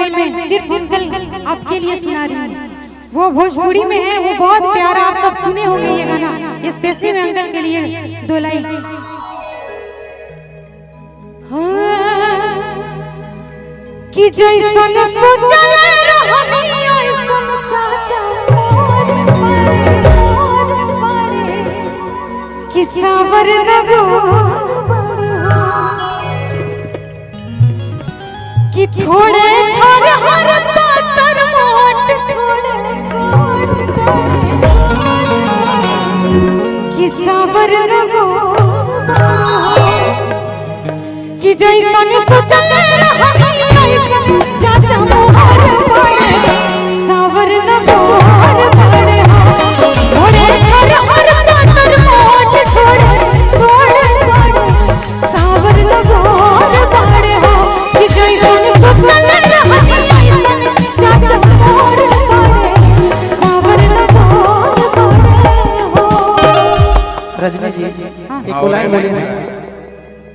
Line में सिर्फ uncle आपके लिए सुना रही हूँ। वो भोजपुरी में है, वो बहुत प्यारा, आप सब सुने होंगे ये गाना, स्पेशली मैं अंकल के लिए 2 लाइन। कि जैसन सोचल रहनी ओइसन चाचा कि सावर नगोर बड़े हो कि थोड़े छोड़ हर पातर मोट थोड़े कि सावर नगोर कि जैसन सोचल रहनी ओइसन चाचा मोहर बड़े सावर नगोर बड़े हो थोड़े छोड़ हर पातर मोट थोड़े बड़े सावर नगोर बड़े हो कि जैसन सोचल रहनी ओइसन चाचा मोहर बड़े सावर नगोर बड़े हो। रजनी जी एक लाइन बोलिए ना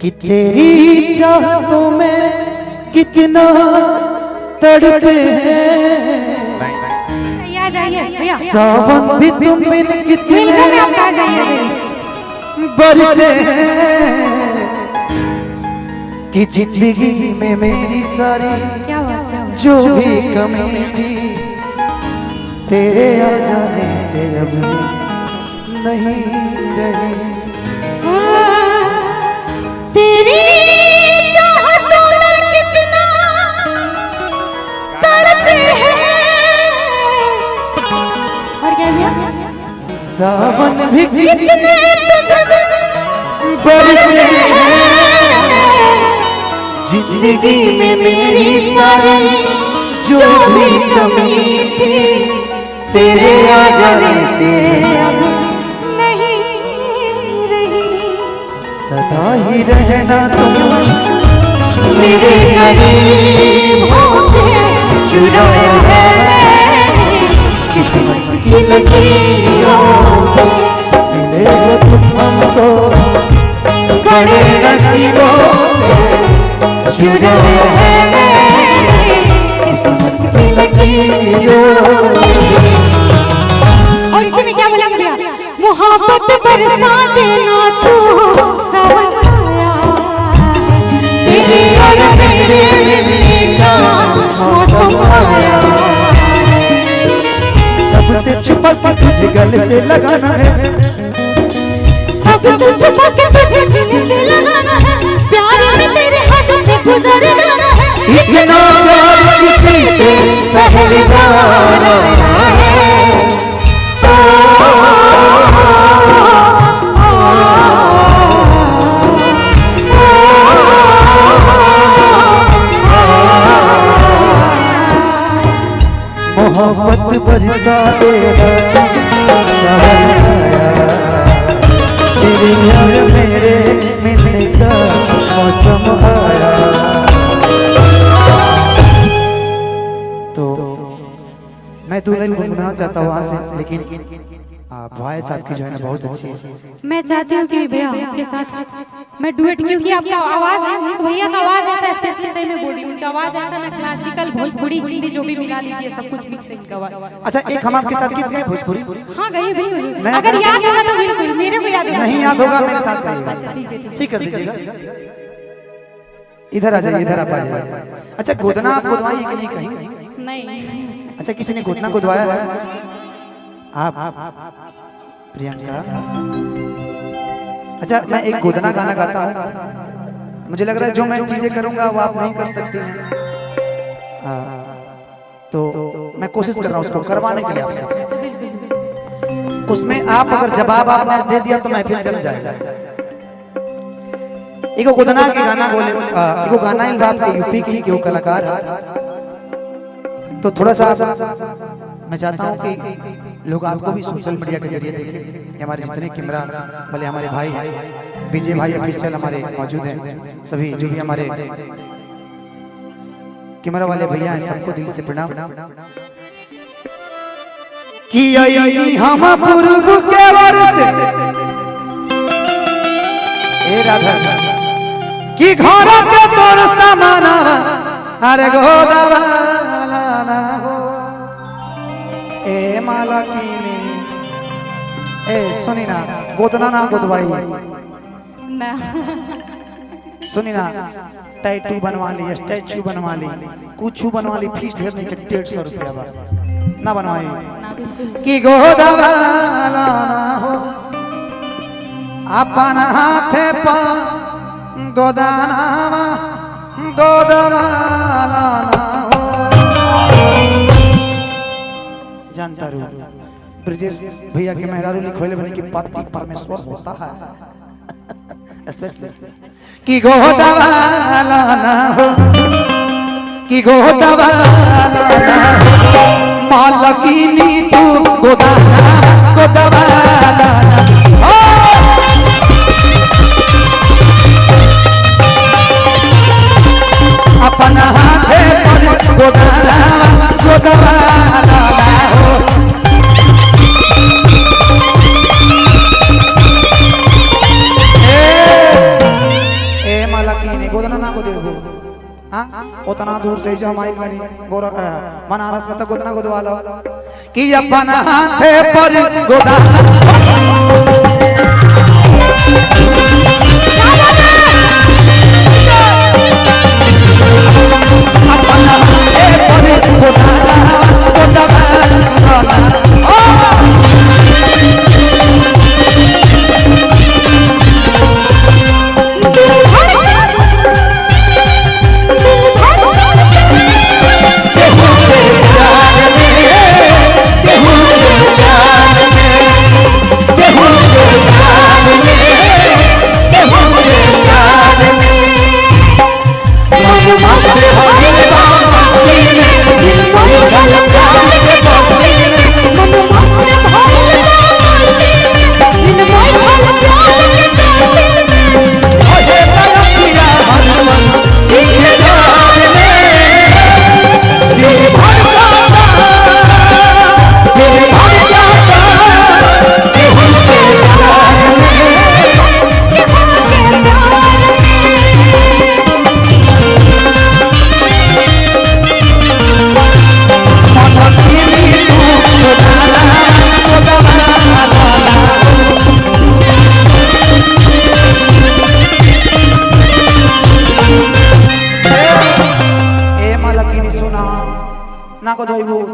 कि तेरी चाहतों में कितना तड़पे आ जाइए भैया, सावन भी तुम बिन कितने बरसे कि जिंदगी में मेरी सारी जो भी कमी थी तेरे आ जाने से अब नहीं रही। तेरी चाहतों में कितना तड़पे हैं और क्या भैया सावन भी कितने तुझे बरसे जिंदगी में मेरी सारी जो भी कमी थी तेरे आ जाने से अब नहीं रही। सदा ही रहना तुम मेरे करीब होके चुराया है किस्मत की लकीरों से मिले हो तुम हमको बड़े नसीबों से चुराया है किस्मत की लकीरों से। और इसी में क्या बोला भैया, मोहब्बत बरसा देना तू सावन आया तेरे और मेरे मिलने का मौसम आया। सबसे छुपा के तुझे गले से लगाना है सबसे छुपा के तुझे सीने से लगाना है प्यार में तेरे हाथ से गुजर जाना है इतना प्यार किसी से पहली बार आया है। मोहब्बत बरसा तेरा सावन आया तेरे और मेरे मिलने का मौसम आया। तो मैं दुल्हन गुनगुनाना चाहता हूँ वहाँ से, लेकिन वॉइस आपकी जो है ना बहुत अच्छी है। मैं चाहती हूँ कि भैया आपके साथ मैं डुएट, क्योंकि आपका आवाज भैया का आवाज ऐसा स्पेशली सही में बोल रही हूँ, उनका आवाज ऐसा ना क्लासिकल भोजपुरी हिंदी जो भी मिला लीजिए सब कुछ मिक्स है इनका आवाज। अच्छा एक हम आपके साथ गीत गाएं भोजपुरी? हाँ गाइए बिल्कुल, अगर याद होगा तो बिल्कुल, मेरे को याद नहीं याद होगा मेरे साथ गाइएगा, सही कर दीजिएगा। इधर आ जाइए, इधर आप आ जाइए। अच्छा गोदना आप गोदवाइए कि नहीं कहीं? नहीं। अच्छा किसी ने गोदना गोदवाया है? आप प्रियंका? अच्छा मैं एक गोदना गाना गाता हूँ, मुझे लग रहा है जो मैं चीजें करूंगा वो आप नहीं कर सकते हैं, तो मैं कोशिश कर रहा हूँ उसको करवाने के लिए आपसे। उसमें आप अगर जवाब आपने दे दिया तो महफिल चल जाएगा। एक गोदना के गाना बोले, एक गाना इन रात के यूपी की क्यों कलाकार है, तो थोड़ा सा मैं चाहता हूँ कि लोग आपको भी सोशल मीडिया के जरिए देखें। हमारे जितने कैमरा वाले हमारे भाई हैं, विजय भाई ऑफिशियल हमारे मौजूद हैं, सभी जो भी हमारे कैमरा वाले भैया हैं सबको दिल से प्रणाम। कि हम पूर्व के वर्ष ए राधा कि घर के तोर सामाना अरे गोदवाला ना हो ए माला कीनी ए सुनी ना गोदना ना गोदवाई ना सुनी ना टैटू बनवा ली स्टैचू बनवा ली कुछ बनवा ली फीस ढेर नहीं के 150 रुपया बा ना बनवाई कि गोदवाला ना हो अपन हाथे पा गोदानावा गोदवाला ना हो जानता रू ब्रिजेश भैया के मेहरारू लिखोले बने कि पति परमेश्वर होता है स्पेशली कि गोदवाला ना हो कि गोदवाला ना हो मालकिनी तू गोदवाला ना हो अपन हाथे पर गोदवाला ना हो गोदना ना गोदे हो हां उतना दूर से जो हमारी बनी गोरा बनारस में तो गोदना गोदवाला कि अपन हाथे पर गोदा अपन हाथे पर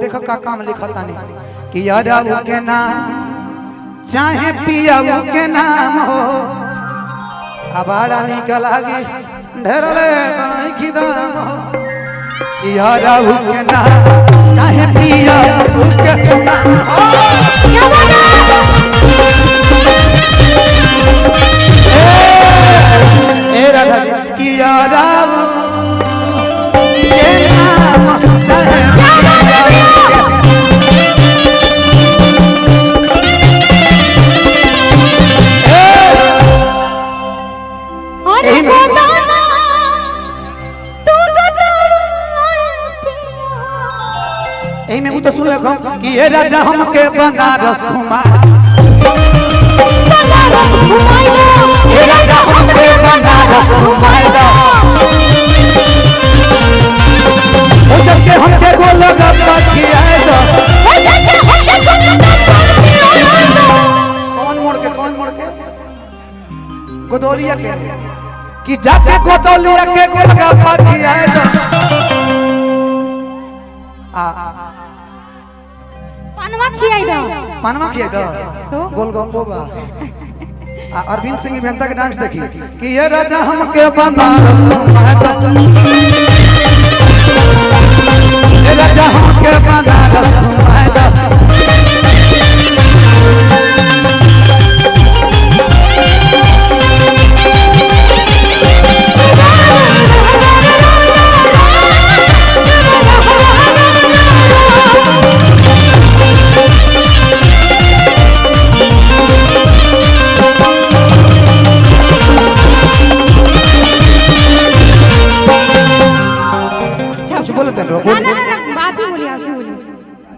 देखो का काम लिखता नहीं कि यारा के नाम चाहे पिया के नाम हो अबाड़ा निकल आगे ढेरले की दाम हो कि यारा के नाम चाहे पिया के नाम हो ए राधा जी कि यारा के नाम चाहे तो सुन लो कि ये राजा हमके बनारस घुमा ये राजा हमके बनारस घुमाएगा वो जब के हमके गोलगा पथियाएगा कौन मोड़ के गोदौलिया के कि जाके गोदौलिया के गोलगा पथियाएगा पानवा खियाई दो गोलगप्पो बा अरविंद सिंह भेंता के डांस देखी कि ये राजा हमके बनारस घुमाएगा ये राजा हमके बनारस घुमाएगा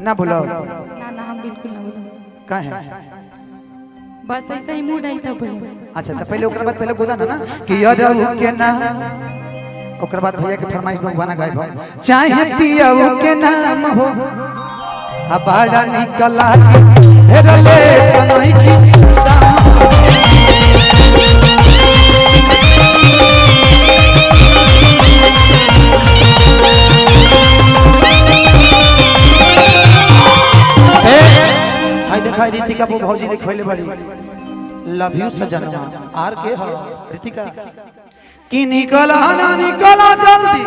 ना बोलो ना हम बिल्कुल ना बोलो काहे बस ऐसे ही मूड आई था बोले अच्छा तो पहले ओकरा बाद पहले गोदा ना कि यारा के ना ओकर बाद भैया के फरमाइश में गाना गायब हो चाहे पियाऊ के नाम हो आ बड़ा निकला के धेरले कनई की हाय देखा रितिका वो भौजी ने खोले बड़ी लव यू सजना आर के हो रितिका कि निकला ना निकला जल्दी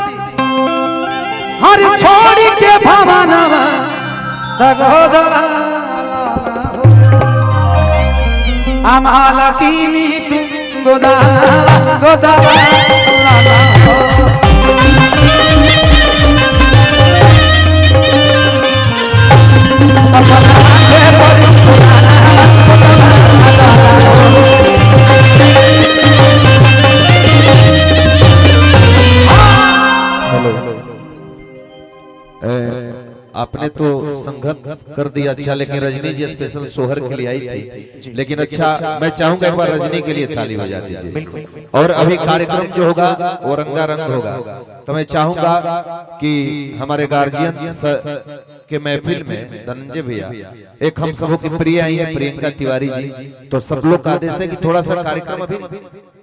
हर छोड़ी के भवनवा दगोदवा अमाला कीनी तू गोदा गोदावा आपने तो संघर्ष कर दिया अच्छा, लेकिन रजनी जी स्पेशल सोहर के लिए आई थी। लेकिन अच्छा, मैं चाहूंगा एक बार रजनी के लिए ताली बजा दीजिए। और अभी कार्यक्रम जो होगा वो रंगारंग होगा, तो मैं चाहूंगा कि हमारे गार्जियन के महफिल में धनंजय भैया, एक हम सबों की प्रिय आई है प्रियंका तिवारी जी, तो सब लोग का आदेश है कि थोड़ा सा कार्यक्रम अभी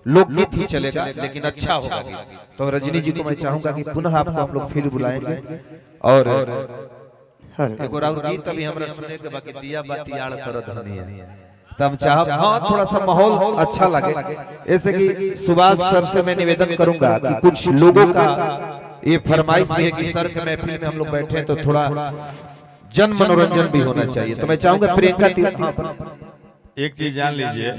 लोकगीत ही चलेगा लेकिन अच्छा होगा। तो रजनी जी को मैं चाहूंगा कि पुनः आपको हम लोग फिर बुलाएंगे और एगो राउर गीत अभी हमरा सुने के बाकी दिया बाती याद करत हनी है, तो हम चाह हां थोड़ा सा माहौल अच्छा लगे। ऐसे कि सुभाष सर से मैं निवेदन करूंगा कि कुछ लोगों का ये फरमाइश भी है कि सर के महफिल में हम लोग बैठे हैं तो थोड़ा जन मनोरंजन भी होना चाहिए। तो मैं चाहूंगा प्रियंका एक चीज जान लीजिए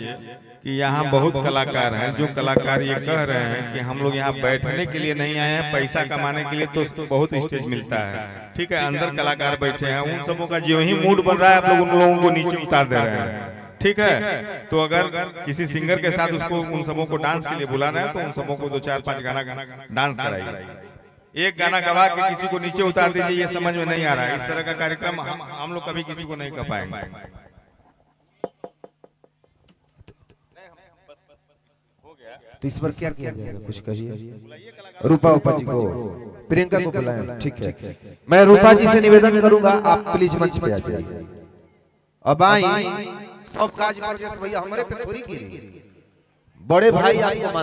कि यहाँ बहुत कलाकार हैं, जो कलाकार ये कह रहे हैं कि हम लोग यहाँ बैठने के लिए नहीं आए हैं, पैसा कमाने के लिए, तो बहुत स्टेज मिलता है। ठीक है, अंदर कलाकार बैठे हैं, उन सबों का जो ही मूड बन रहा है आप लोग उन लोगों को नीचे उतार दे रहे हैं। ठीक है, तो अगर किसी सिंगर के साथ उसको उन सबों को डांस के लिए बुलाना है तो उन सबों को 2-4-5 गाना डांस कराइए। एक गाना गवा के किसी को नीचे उतार दीजिए, ये समझ में नहीं आ रहा है। इस तरह का कार्यक्रम हम लोग कभी किसी को नहीं कर पाएंगे। तो इस पर क्या किया जाएगा, कुछ कहिए। रूपा जी को, प्रियंका को बुलाएं। ठीक है, मैं रूपा जी से निवेदन करूंगा आप प्लीज मंच पे आ जाइए। अब आई सब काज पर जैसे भैया हमारे पे थोड़ी की बड़े भाई आपको